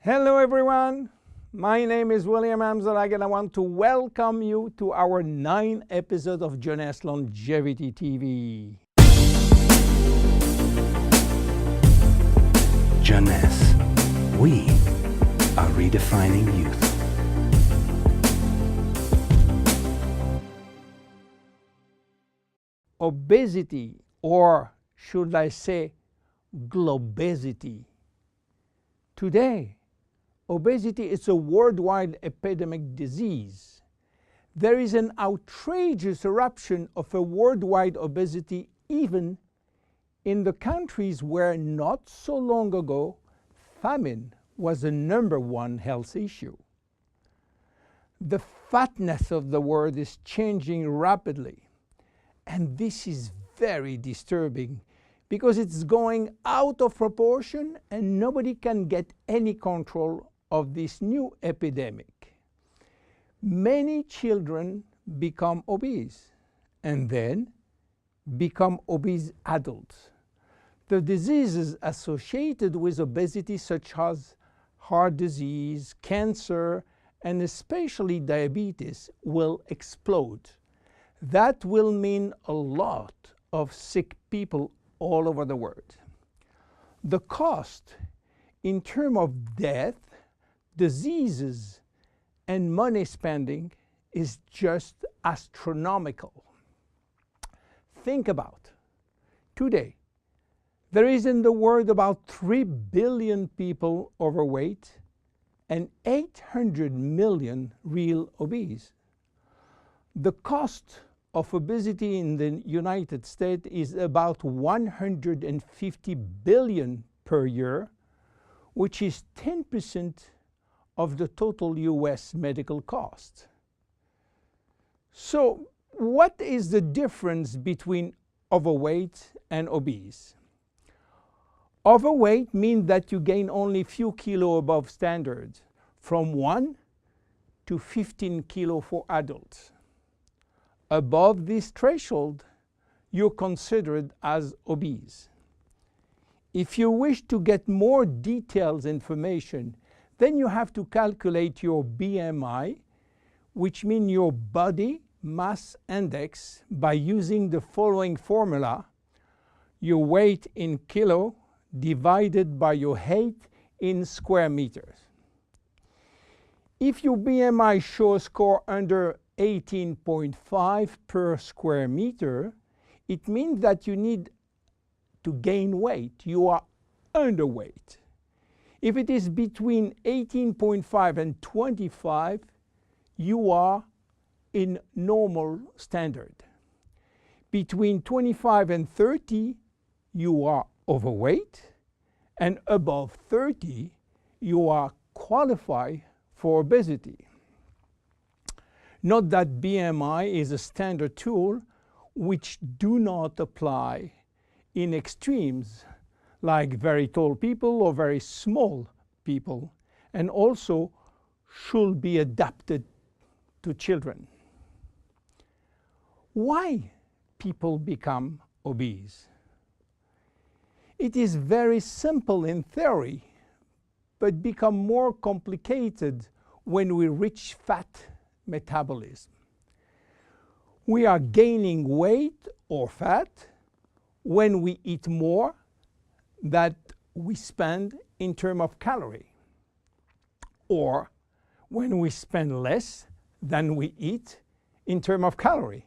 Hello everyone, my name is William Amzalag and I want to welcome you to our 9th episode of Jeunesse Longevity TV. Jeunesse, we are redefining youth. Obesity, or should I say globesity. Today, obesity is a worldwide epidemic disease. There is an outrageous eruption of a worldwide obesity even in the countries where not so long ago famine was the #1 health issue. The fatness of the world is changing rapidly, and this is very disturbing because it's going out of proportion and nobody can get any control of this new epidemic. Many children become obese and then become obese adults. The diseases associated with obesity, such as heart disease, cancer, and especially diabetes, will explode. That will mean a lot of sick people all over the world. The cost in terms of death, diseases, and money spending is just astronomical. Think about today, there is in the world about 3 billion people overweight and 800 million real obese. The cost of obesity in the United States is about 150 billion per year, which is 10% of the total US medical cost. So what is the difference between overweight and obese? Overweight means that you gain only few kilos above standard, from 1 to 15 kilos for adults. Above this threshold, you're considered as obese. If you wish to get more detailed information, then you have to calculate your BMI, which means your body mass index, by using the following formula: your weight in kilo divided by your height in square meters. If your BMI shows score under 18.5 per square meter, it means that you need to gain weight. You are underweight. If it is between 18.5 and 25, you are in normal standard. Between 25 and 30, you are overweight, and above 30, you are qualified for obesity. Note that BMI is a standard tool which do not apply in extremes like very tall people or very small people, and also should be adapted to children. Why people become obese? It is very simple in theory, but become more complicated when we reach fat metabolism. We are gaining weight or fat when we eat more than we spend in terms of calorie, or when we spend less than we eat in terms of calorie.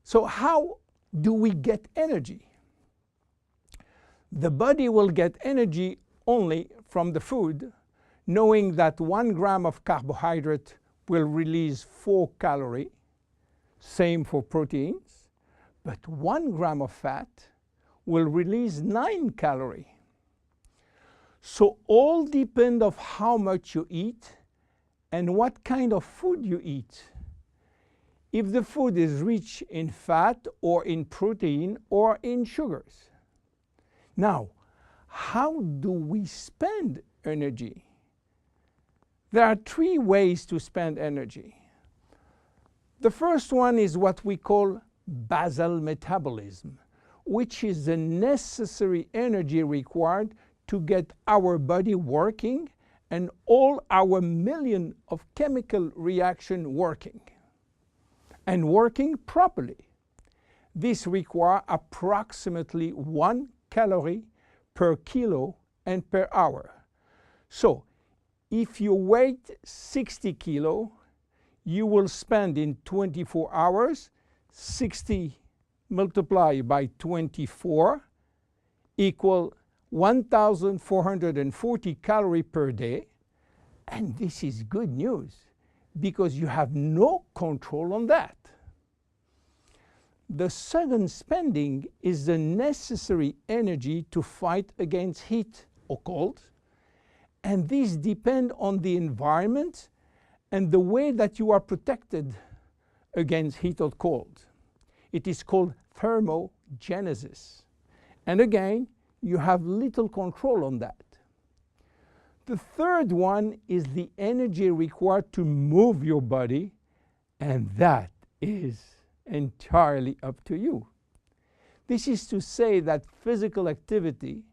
So how do we get energy? The body will get energy only from the food, knowing that 1 gram of carbohydrate will release 4 calories, same for proteins, but 1 gram of fat will release 9 calories. So all depend on how much you eat and what kind of food you eat. If the food is rich in fat or in protein or in sugars. Now, how do we spend energy? There are 3 ways to spend energy. The first one is what we call basal metabolism, which is the necessary energy required to get our body working and all our million of chemical reaction working and working properly. This requires approximately 1 calorie per kilo and per hour. So if you weigh 60 kilo, you will spend in 24 hours 60 multiplied by 24 equal 1,440 calories per day. And this is good news because you have no control on that. The second spending is the necessary energy to fight against heat or cold. And these depend on the environment and the way that you are protected against heat or cold. It is called thermogenesis. And again, you have little control on that. The third one is the energy required to move your body, and that is entirely up to you. This is to say that physical activity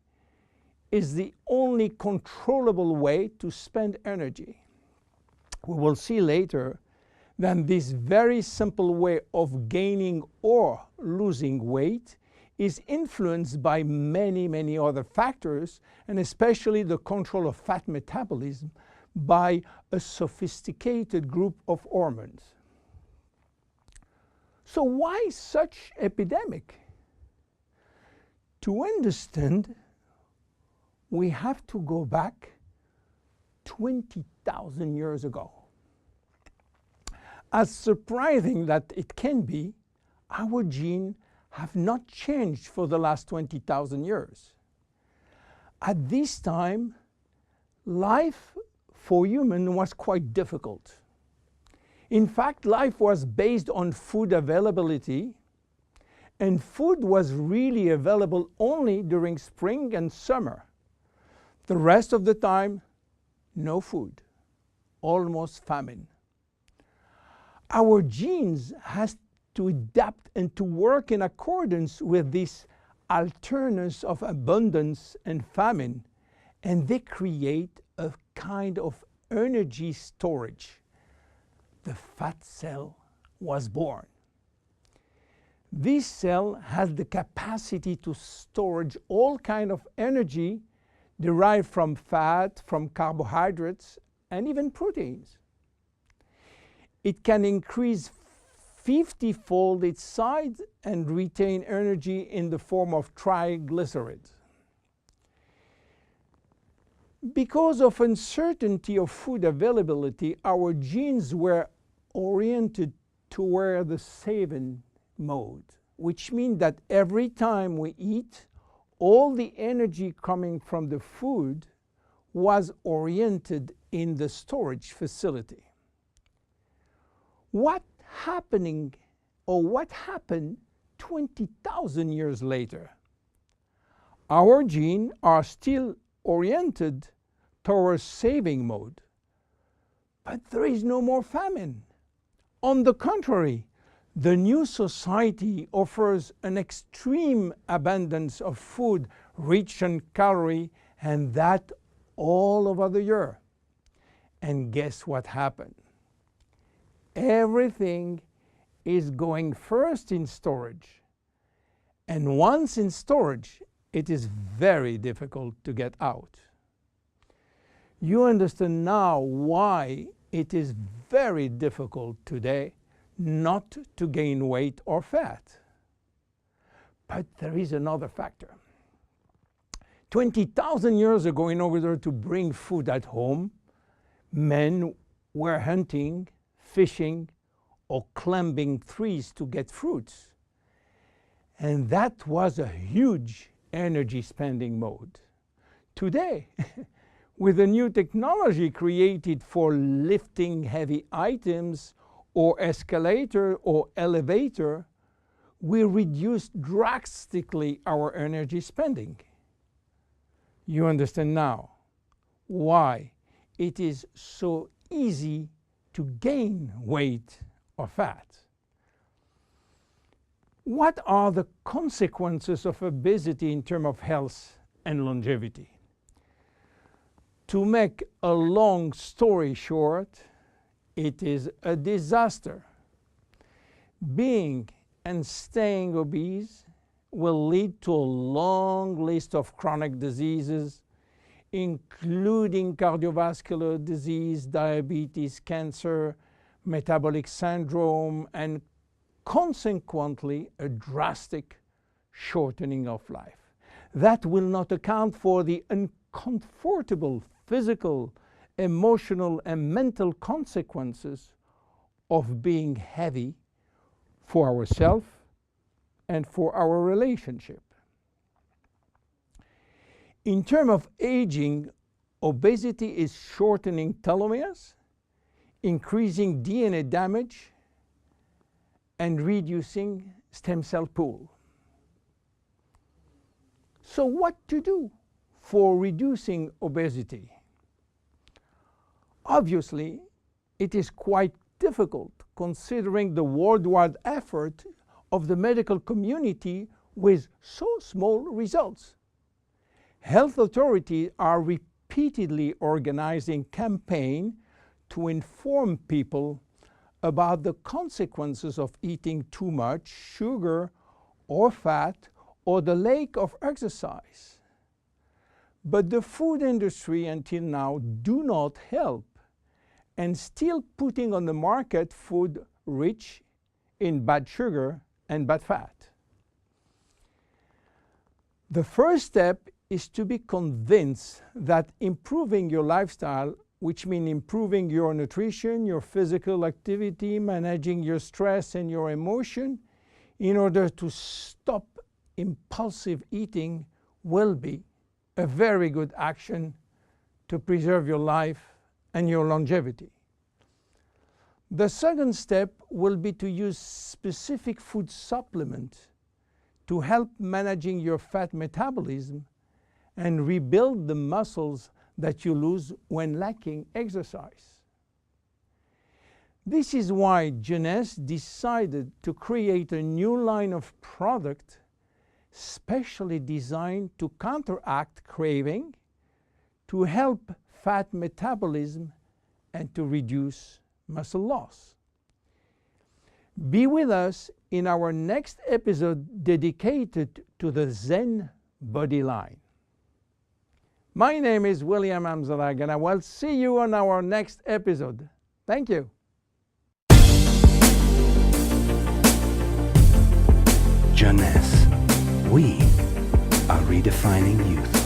is the only controllable way to spend energy. We will see later that this very simple way of gaining or losing weight is influenced by many, many other factors, and especially the control of fat metabolism by a sophisticated group of hormones. So why such epidemic? To understand, we have to go back 20,000 years ago. As surprising that it can be, our genes have not changed for the last 20,000 years. At this time, life for humans was quite difficult. In fact, life was based on food availability, and food was really available only during spring and summer. The rest of the time, no food, almost famine. Our genes has to adapt and to work in accordance with this alternance of abundance and famine, and they create a kind of energy storage. The fat cell was born. This cell has the capacity to store all kinds of energy derived from fat, from carbohydrates, and even proteins. It can increase 50-fold its size and retain energy in the form of triglycerides. Because of uncertainty of food availability, our genes were oriented toward the saving mode, which means that every time we eat, all the energy coming from the food was oriented in the storage facility. What happened 20,000 years later? Our genes are still oriented towards saving mode, but there is no more famine. On the contrary, the new society offers an extreme abundance of food rich in calories, and that all over the year. And guess what happened? Everything is going first in storage. And once in storage, it is very difficult to get out. You understand now why it is very difficult today not to gain weight or fat. But there is another factor. 20,000 years ago, in order to bring food at home, men were hunting, fishing, or climbing trees to get fruits. And that was a huge energy spending mode. Today, with a new technology created for lifting heavy items or escalator or elevator, we reduce drastically our energy spending. You understand now why it is so easy to gain weight or fat. What are the consequences of obesity in terms of health and longevity? To make a long story short, it is a disaster. Being and staying obese will lead to a long list of chronic diseases, including cardiovascular disease, diabetes, cancer, metabolic syndrome, and consequently a drastic shortening of life. That will not account for the uncomfortable physical, emotional, and mental consequences of being heavy for ourselves and for our relationship. In terms of aging, obesity is shortening telomeres, increasing DNA damage, and reducing stem cell pool. So what to do for reducing obesity? Obviously, it is quite difficult considering the worldwide effort of the medical community with so small results. Health authorities are repeatedly organizing campaigns to inform people about the consequences of eating too much sugar or fat or the lack of exercise. But the food industry until now do not help and still putting on the market food rich in bad sugar and bad fat. The first step is to be convinced that improving your lifestyle, which means improving your nutrition, your physical activity, managing your stress and your emotion, in order to stop impulsive eating, will be a very good action to preserve your life and your longevity. The second step will be to use specific food supplements to help managing your fat metabolism and rebuild the muscles that you lose when lacking exercise. This is why Jeunesse decided to create a new line of product specially designed to counteract craving, to help fat metabolism, and to reduce muscle loss. Be with us in our next episode dedicated to the Zen body line. My name is William Amzalag, and I will see you on our next episode. Thank you. Jeunesse. We are redefining youth.